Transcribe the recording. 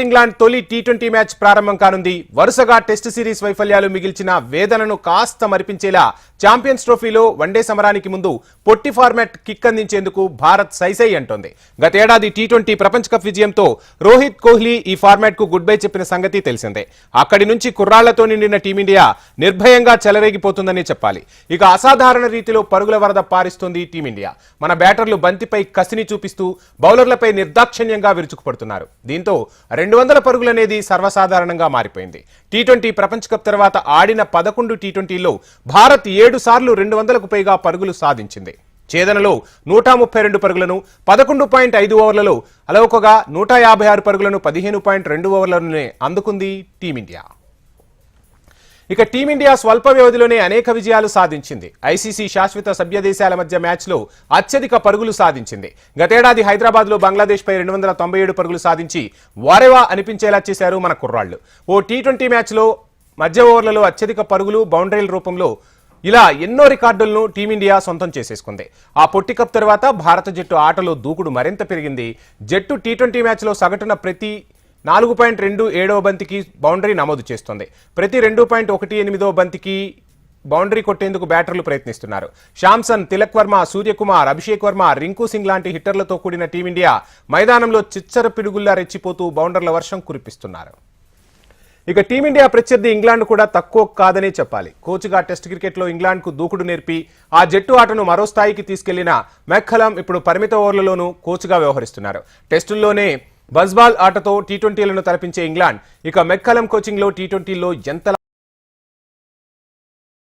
England తొలి T20 match ప్రారంభం కానుంది. వరుసగా టెస్ట్ సిరీస్ వైఫల్యాలు మిగిల్చిన వేదనను కాస్త మరిపించేలా ఛాంపియన్స్ ట్రోఫీలో వన్డే సమరానికి ముందు పొట్టి ఫార్మాట్ కిక్ అందించేందుకు భారత్ సైసై అంటోంది. గతేడాది టీ20 ప్రపంచ కప్ విజయంతో రోహిత్ కోహ్లీ ఈ ఫార్మాట్ కు గుడ్ బై చెప్పిన సంగతి తెలిసిందే. అక్కడి నుంచి కుర్రాళ్లతో నిండిన టీమిండియా నిర్భయంగా చెలరేగిపోతుందని చెప్పాలి. ఇక అసాధారణ రీతిలో పరుగుల వరద పారిస్తోంది టీమిండియా. మన బ్యాటర్లు బంతిపై కసిని చూపిస్తూ బౌలర్లపై నిర్దాక్షిణ్యంగా విరుచుకుపడుతున్నారు. దీంతో 200 పరుగులనేది సర్వసాధారణంగా మారిపోయింది. టీ20 ప్రపంచ కప్ తర్వాత ఆడిన 11 టీ20లో భారత్ 7 సార్లు 200కు పైగా పరుగులు సాధించింది. ఛేదనలో 132 పరుగులను 11.5 ఓవర్లలో అలవోకగా 156 పరుగులను 15.2 ఓవర్లలోనే అందుకుంది టీమిండియా. ఇక టీమిండియా స్వల్ప వ్యవధిలోనే అనేక విజయాలు సాధించింది. ఐసీసీ శాశ్వత సభ్య దేశాల మధ్య మ్యాచ్లో అత్యధిక పరుగులు సాధించింది. గతేడాది హైదరాబాద్లో బంగ్లాదేశ్పై 297 పరుగులు సాధించి వారేవా అనిపించేలా చేశారు మన కుర్రాళ్లు. ఓ టీ20 మ్యాచ్లో మధ్య ఓవర్లలో అత్యధిక పరుగులు బౌండరీల రూపంలో ఇలా ఎన్నో రికార్డులను టీమిండియా సొంతం చేసేసుకుంది. ఆ పొట్టి కప్ తర్వాత భారత జట్టు ఆటలో దూకుడు మరింత పెరిగింది. జట్టు టీ20 మ్యాచ్లో సగటున ప్రతి 4.27వ బంతికి బౌండరీ నమోదు చేస్తోంది. ప్రతి 2.18వ బంతికి బౌండరీ కొట్టేందుకు బ్యాటర్లు ప్రయత్నిస్తున్నారు. శాంసన్, తిలక్ వర్మ, సూర్యకుమార్, అభిషేక్ వర్మ, రింకు సింగ్ లాంటి హిట్టర్లతో కూడిన టీమిండియా మైదానంలో చిచ్చర పిడుగుల్లా రెచ్చిపోతూ బౌండర్ల వర్షం కురిపిస్తున్నారు. ఇక టీమిండియా ప్రత్యర్థి ఇంగ్లాండ్ కూడా తక్కువ కాదనే చెప్పాలి. కోచ్గా టెస్ట్ క్రికెట్లో ఇంగ్లాండ్కు దూకుడు నేర్పి ఆ జట్టు ఆటను మరో స్థాయికి తీసుకెళ్లిన మెక్కలమ్ ఇప్పుడు పరిమిత ఓవర్లలోనూ కోచ్గా వ్యవహరిస్తున్నారు. టెస్టుల్లోనే బజ్బాల్ ఆటతో టీ20లను తలపించే ఇంగ్లాండ్ ఇక మెక్కలమ్ కోచింగ్లో టీ20లో ఎంత